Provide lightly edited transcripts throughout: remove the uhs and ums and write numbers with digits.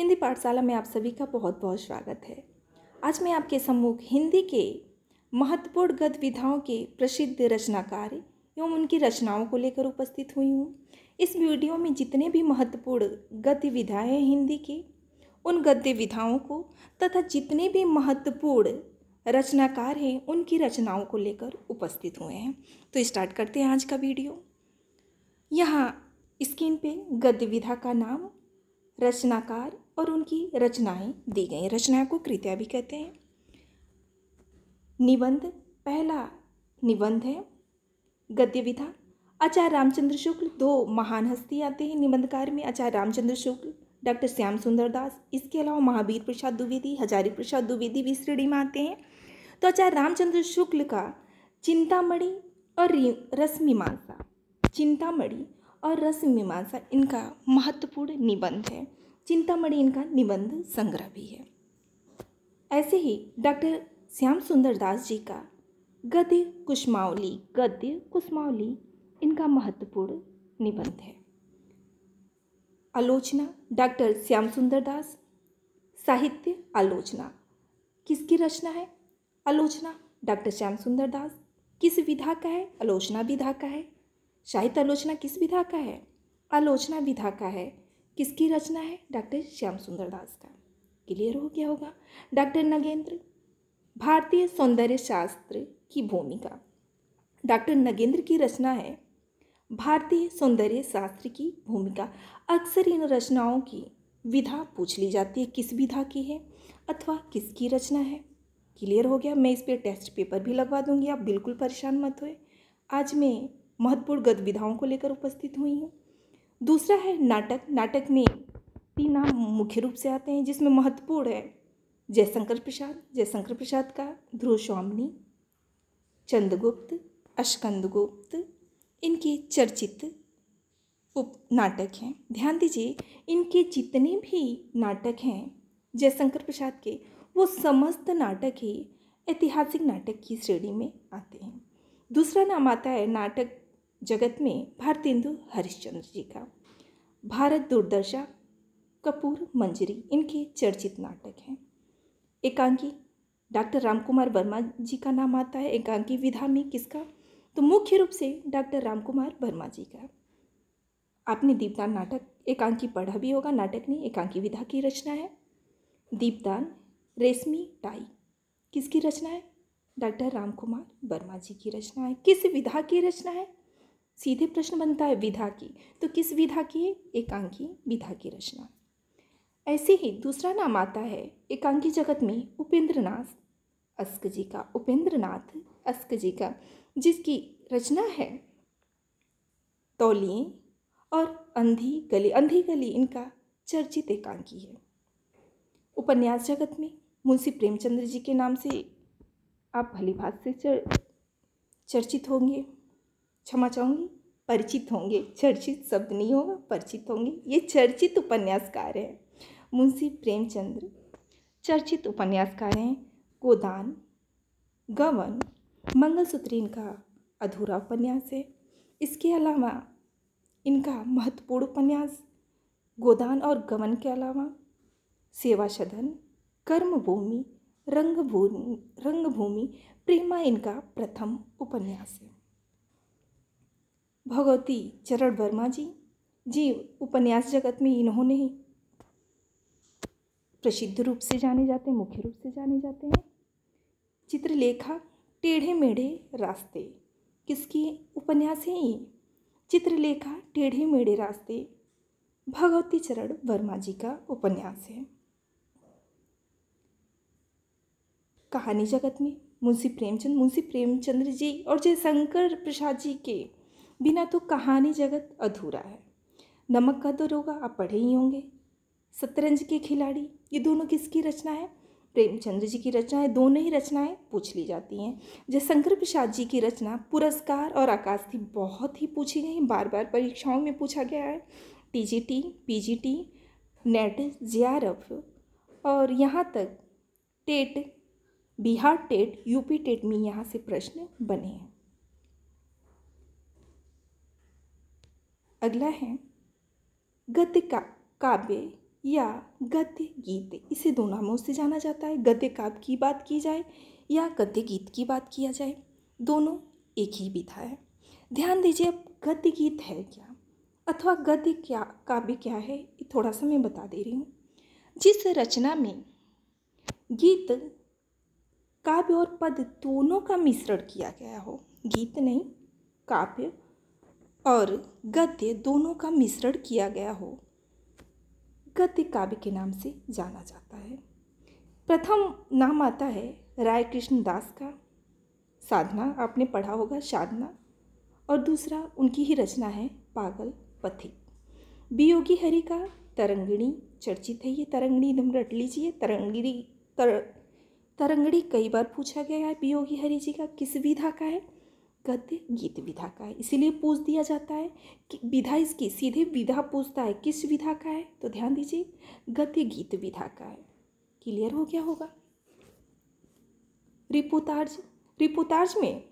हिंदी पाठशाला में आप सभी का बहुत बहुत स्वागत है। आज मैं आपके सम्मुख हिंदी के महत्वपूर्ण गद्य विधाओं के प्रसिद्ध रचनाकार एवं उनकी रचनाओं को लेकर उपस्थित हुई हूँ। इस वीडियो में जितने भी महत्वपूर्ण गद्य विधाएं हैं हिंदी के, उन गद्य विधाओं को तथा जितने भी महत्वपूर्ण रचनाकार हैं उनकी रचनाओं को लेकर उपस्थित हुए हैं। तो स्टार्ट करते हैं आज का वीडियो। यहाँ स्क्रीन पे गद्य विधा का नाम, रचनाकार और उनकी रचनाएं दी गई। रचनाओं को कृतियाँ भी कहते हैं। निबंध, पहला निबंध है गद्य विधा। आचार्य रामचंद्र शुक्ल, दो महान हस्ती आते हैं निबंधकार में, आचार्य रामचंद्र शुक्ल, डॉक्टर श्याम सुंदर दास। इसके अलावा महावीर प्रसाद द्विवेदी, हजारी प्रसाद द्विवेदी भी श्रेणी में आते हैं। तो आचार्य रामचंद्र शुक्ल का चिंतामणि और रसमीमांसा, चिंतामणि और रसमीमांसा इनका महत्वपूर्ण निबंध है। चिंतामणि इनका निबंध संग्रह भी है। ऐसे ही डॉक्टर श्याम सुंदर दास जी का गद्य कुसुमावली इनका महत्वपूर्ण निबंध है। आलोचना, डॉक्टर श्याम सुंदर दास, साहित्य आलोचना किसकी रचना है? आलोचना डॉक्टर श्याम सुंदर दास। किस विधा का है? आलोचना विधा का है। साहित्य आलोचना किस विधा का है? आलोचना विधा का है। किसकी रचना है? डॉक्टर श्याम सुंदर दास का। क्लियर हो गया होगा। डॉक्टर नगेंद्र, भारतीय सौंदर्य शास्त्र की भूमिका। डॉक्टर नगेंद्र की रचना है भारतीय सौंदर्य शास्त्र की भूमिका। अक्सर इन रचनाओं की विधा पूछ ली जाती है, किस विधा की है अथवा किसकी रचना है। क्लियर हो गया। मैं इस पर टेस्ट पेपर भी लगवा दूंगी, आप बिल्कुल परेशान मत होए। आज मैं महत्वपूर्ण गद्य विधाओं को लेकर उपस्थित हुई हूँ। दूसरा है नाटक। नाटक में तीन नाम मुख्य रूप से आते हैं, जिसमें महत्वपूर्ण है जयशंकर प्रसाद का ध्रुव स्वामिनी, चंद्रगुप्त, अस्कंदगुप्त, इनके चर्चित नाटक हैं। ध्यान दीजिए, इनके जितने भी नाटक हैं जयशंकर प्रसाद के, वो समस्त नाटक ही ऐतिहासिक नाटक की श्रेणी में आते हैं। दूसरा नाम आता है नाटक जगत में भारतेंदु हरिश्चंद्र जी का, भारत दुर्दशा, कपूर मंजरी, इनके चर्चित नाटक हैं। एकांकी, डॉक्टर रामकुमार वर्मा जी का नाम आता है एकांकी विधा में। किसका? तो मुख्य रूप से डॉक्टर रामकुमार वर्मा जी का। आपने दीपदान नाटक एकांकी पढ़ा भी होगा। नाटक नहीं, एकांकी विधा की रचना है। दीपदान, रेशमी टाई किसकी रचना है? डॉक्टर रामकुमार वर्मा जी की रचना है। किस विधा की रचना है? सीधे प्रश्न बनता है विधा की, तो किस विधा की है? एकांकी विधा की रचना। ऐसे ही दूसरा नाम आता है एकांकी जगत में उपेंद्रनाथ अस्क जी का, उपेंद्रनाथ अस्क जी का, जिसकी रचना है तौलिए और अंधी गली इनका चर्चित एकांकी है। उपन्यास जगत में मुंशी प्रेमचंद्र जी के नाम से आप भली भांति से चर्चित होंगे, क्षमा चाहूँगी, परिचित होंगे। चर्चित शब्द नहीं होगा, परिचित होंगे। ये चर्चित उपन्यासकार हैं मुंशी प्रेमचंद्र। चर्चित उपन्यासकार हैं गोदान, गबन, मंगलसूत्र इनका अधूरा उपन्यास है। इसके अलावा इनका महत्वपूर्ण उपन्यास गोदान और गबन के अलावा सेवा सदन, कर्मभूमि, रंगभूमि, प्रेमा इनका प्रथम उपन्यास है। भगवती चरण वर्मा जी उपन्यास जगत में इन्होंने ही प्रसिद्ध रूप से जाने जाते हैं, मुख्य रूप से जाने जाते हैं। चित्रलेखा, टेढ़े मेढ़े रास्ते किसकी उपन्यास है ये? चित्रलेखा, टेढ़े मेढ़े रास्ते भगवती चरण वर्मा जी का उपन्यास है। कहानी जगत में मुंशी प्रेमचंद्र जी और जयशंकर प्रसाद जी के बिना तो कहानी जगत अधूरा है। नमक का दरोगा आप पढ़े ही होंगे। शतरंज के खिलाड़ी, ये दोनों किसकी रचना है? प्रेमचंद्र जी की रचना है। दोनों ही रचनाएं पूछ ली जाती हैं। जयशंकर प्रसाद जी की रचना पुरस्कार और आकाशथी बहुत ही पूछी गई, बार बार परीक्षाओं में पूछा गया है। टीजीटी, पीजीटी, नेट, जेआरएफ और यहाँ तक TET, Bihar TET, UP TET में यहाँ से प्रश्न बने हैं। अगला है गद्य काव्य या गद्य गीत, इसे दो नामों से जाना जाता है। गद्य काव्य की बात की जाए या गद्य गीत की बात किया जाए, दोनों एक ही विधा है। ध्यान दीजिए, अब गद्य गीत है क्या अथवा गद्य क्या काव्य क्या है, ये थोड़ा सा मैं बता दे रही हूँ। जिस रचना में गीत, काव्य और पद दोनों का मिश्रण किया गया हो, गीत नहीं काव्य और गद्य दोनों का मिश्रण किया गया हो, गद्य काव्य के नाम से जाना जाता है। प्रथम नाम आता है राय कृष्ण दास का, साधना, आपने पढ़ा होगा साधना, और दूसरा उनकी ही रचना है पागल पथिक। वियोगी हरि का तरंगिणी चर्चित है। ये तरंगिणी एकदम रट लीजिए, तरंगिणी कई बार पूछा गया है वियोगी हरि जी का किस विधा का है, गद्य गीत विधा का है। इसीलिए पूछ दिया जाता है कि विधा इसकी, सीधे विधा पूछता है किस विधा का है, तो ध्यान दीजिए गद्य गीत विधा का है। क्लियर हो गया होगा। रिपोर्ताज में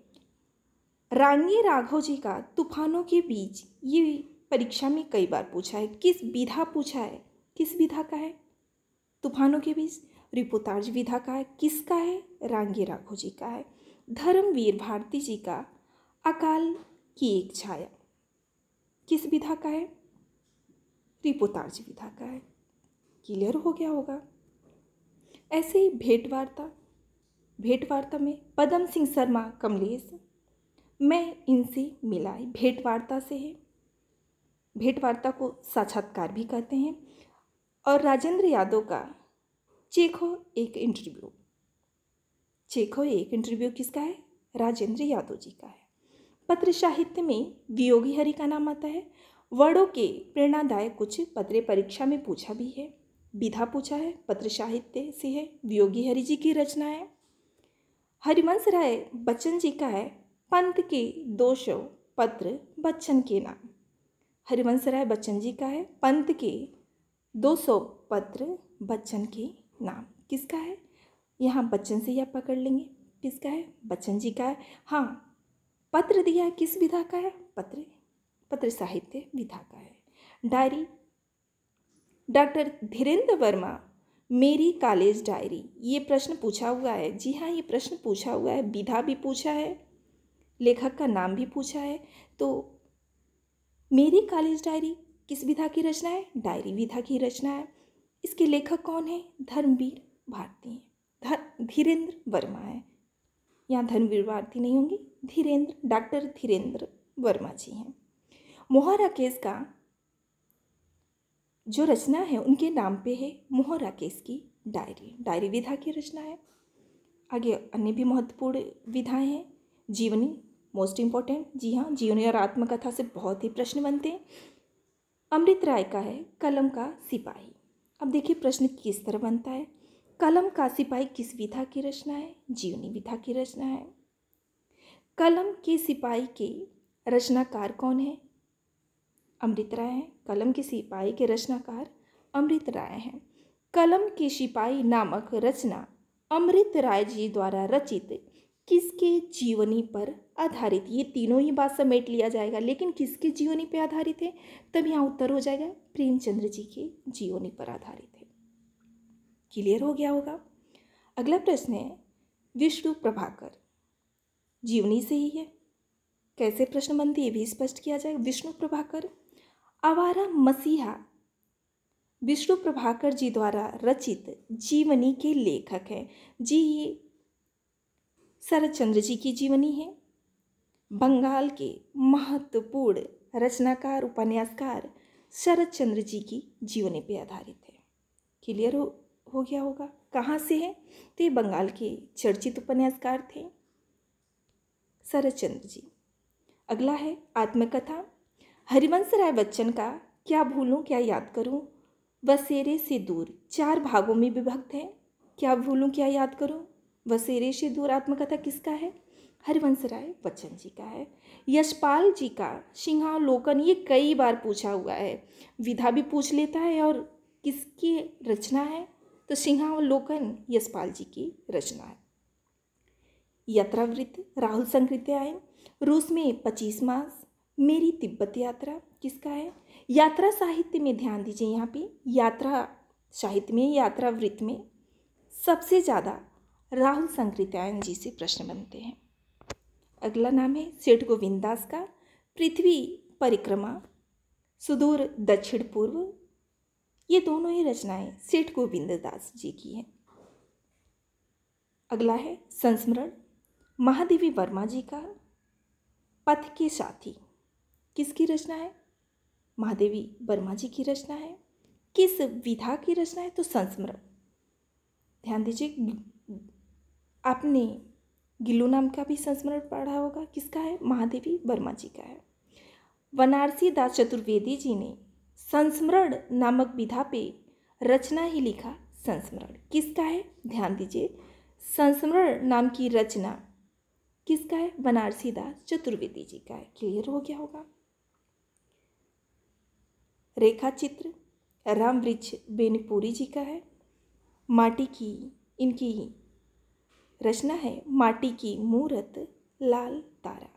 रांगी राघव जी का तूफानों के बीच, ये परीक्षा में कई बार पूछा है, किस विधा पूछा है, किस विधा का है, तूफानों के बीच रिपोर्ताज विधा का है। किसका है, रांगी राघव जी का है। धर्मवीर भारती जी का अकाल की एक छाया, किस विधा का है, रिपोर्ताज विधा का है। क्लियर हो गया होगा। ऐसे ही भेंटवार्ता में पदम सिंह शर्मा कमलेश, मैं इनसे मिला, भेंटवार्ता से है। भेंटवार्ता को साक्षात्कार भी कहते हैं। और राजेंद्र यादव का चेखो एक इंटरव्यू किसका है, राजेंद्र यादव जी का है। पत्र साहित्य में वियोगी हरि का नाम आता है। वर्णों के प्रेरणादायक कुछ पत्र परीक्षा में पूछा भी है, विधा पूछा है, पत्र साहित्य से है, वियोगी हरि जी की रचना है। हरिवंश राय बच्चन जी का है, पंत के 200 पत्र बच्चन के नाम। हरिवंश राय बच्चन जी का है, पंत के 200 पत्र बच्चन के नाम। किसका है, यहाँ बच्चन से ही आप पकड़ लेंगे, किसका है, बच्चन जी का है। हाँ, पत्र दिया है, किस विधा का है, पत्र साहित्य विधा का है। डायरी, डॉक्टर धीरेन्द्र वर्मा मेरी कॉलेज डायरी, ये प्रश्न पूछा हुआ है। जी हाँ, ये प्रश्न पूछा हुआ है, विधा भी पूछा है, लेखक का नाम भी पूछा है। तो मेरी कॉलेज डायरी किस विधा की रचना है, डायरी विधा की रचना है। इसके लेखक कौन है, धर्मवीर भारती हैं, धीरेन्द्र वर्मा है। यहाँ धर्मवीर भारती नहीं होंगी, डॉक्टर धीरेन्द्र वर्मा जी हैं। मोहन राकेश का जो रचना है उनके नाम पे है, मोहन राकेश की डायरी विधा की रचना है। आगे अन्य भी महत्वपूर्ण विधाएं हैं। जीवनी मोस्ट इम्पॉर्टेंट, जी हाँ, जीवनी और आत्मकथा से बहुत ही प्रश्न बनते हैं। अमृत राय का है कलम का सिपाही। अब देखिए प्रश्न किस तरह बनता है। कलम का सिपाही किस विधा की रचना है, जीवनी विधा की रचना है। कलम के सिपाही के रचनाकार कौन है, अमृत राय हैं। कलम के सिपाही के रचनाकार अमृत राय हैं। कलम के सिपाही नामक रचना अमृत राय जी द्वारा रचित किसके जीवनी पर आधारित, ये तीनों ही बात समेट लिया जाएगा, लेकिन किसके जीवनी पर आधारित है, तब यहाँ उत्तर हो जाएगा प्रेमचंद्र जी के जीवनी पर आधारित है। क्लियर हो गया होगा। अगला प्रश्न है, विष्णु प्रभाकर जीवनी से ही है, कैसे प्रश्न बनती है भी स्पष्ट किया जाएगा। विष्णु प्रभाकर आवारा मसीहा विष्णु प्रभाकर जी द्वारा रचित जीवनी के लेखक हैं। जी, ये शरतचंद्र जी की जीवनी है। बंगाल के महत्वपूर्ण रचनाकार उपन्यासकार शरतचंद्र जी की जीवनी पर आधारित है। क्लियर हो गया होगा। कहाँ से है, तो ये बंगाल के चर्चित उपन्यासकार थे शरतचंद्र जी। अगला है आत्मकथा। हरिवंश राय बच्चन का क्या भूलूं क्या याद करूं, बसेरे से दूर 4 भागों में विभक्त है। क्या भूलूं क्या याद करूं, बसेरे से दूर आत्मकथा किसका है, हरिवंश राय बच्चन जी का है। यशपाल जी का सिंहावलोकन, ये कई बार पूछा हुआ है, विधा भी पूछ लेता है और किसकी रचना है, तो सिंहावलोकन यशपाल जी की रचना है। यात्रावृत्त राहुल संकृत्यायन, रूस में 25 मास, मेरी तिब्बत यात्रा किसका है। यात्रा साहित्य में ध्यान दीजिए, यहाँ पे यात्रा साहित्य में यात्रा वृत्त में सबसे ज़्यादा राहुल संकृत्यायन जी से प्रश्न बनते हैं। अगला नाम है सेठ गोविंद दास का पृथ्वी परिक्रमा सुदूर दक्षिण पूर्व। ये दोनों ही रचनाएं सेठ गोविंद दास जी की हैं। अगला है संस्मरण महादेवी वर्मा जी का पथ के साथी। किसकी रचना है? महादेवी वर्मा जी की रचना है। किस विधा की रचना है? तो संस्मरण। ध्यान दीजिए, आपने गिल्लू नाम का भी संस्मरण पढ़ा होगा। किसका है? महादेवी वर्मा जी का है। बनारसी दास चतुर्वेदी जी ने संस्मरण नामक विधा पे रचना ही लिखा संस्मरण। किसका है? ध्यान दीजिए, संस्मरण नाम की रचना किसका है? बनारसी दास चतुर्वेदी जी का है। क्लियर हो गया होगा। रेखा चित्र राम वृक्ष बेनीपुरी जी का है। माटी की इनकी रचना है माटी की मूरत लाल तारा।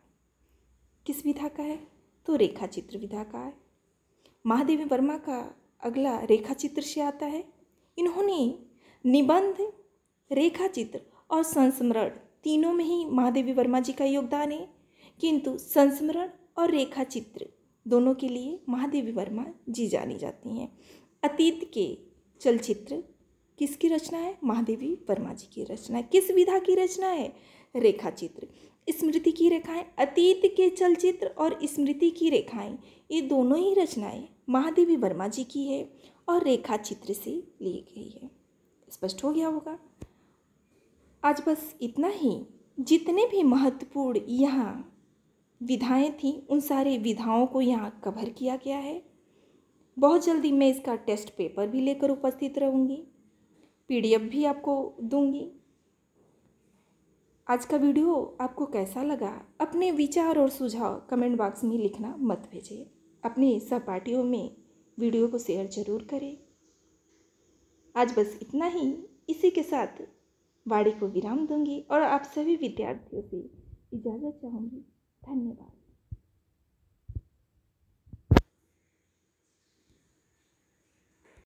किस विधा का है? तो रेखा चित्र विधा का है। महादेवी वर्मा का अगला रेखा चित्र से आता है। इन्होंने निबंध, रेखा चित्र और संस्मरण तीनों में ही महादेवी वर्मा जी का योगदान है, किंतु संस्मरण और रेखा चित्र दोनों के लिए महादेवी वर्मा जी जानी जाती हैं। अतीत के चलचित्र किसकी रचना है? महादेवी वर्मा जी की रचना है। किस विधा की रचना है? रेखा चित्र। स्मृति की रेखाएं, अतीत के चलचित्र और स्मृति की रेखाएं, ये दोनों ही रचनाएं महादेवी वर्मा जी की है और रेखा चित्र से ली गई है। स्पष्ट हो गया होगा। आज बस इतना ही। जितने भी महत्वपूर्ण यहाँ विधाएं थीं उन सारे विधाओं को यहाँ कवर किया गया है। बहुत जल्दी मैं इसका टेस्ट पेपर भी लेकर उपस्थित रहूँगी, PDF भी आपको दूंगी। आज का वीडियो आपको कैसा लगा? अपने विचार और सुझाव कमेंट बॉक्स में लिखना मत भेजिए। अपने सहपाठियों में वीडियो को शेयर जरूर करें। आज बस इतना ही। इसी के साथ वाणी को विराम दूंगी और आप सभी विद्यार्थियों से इजाज़त चाहूँगी। धन्यवाद।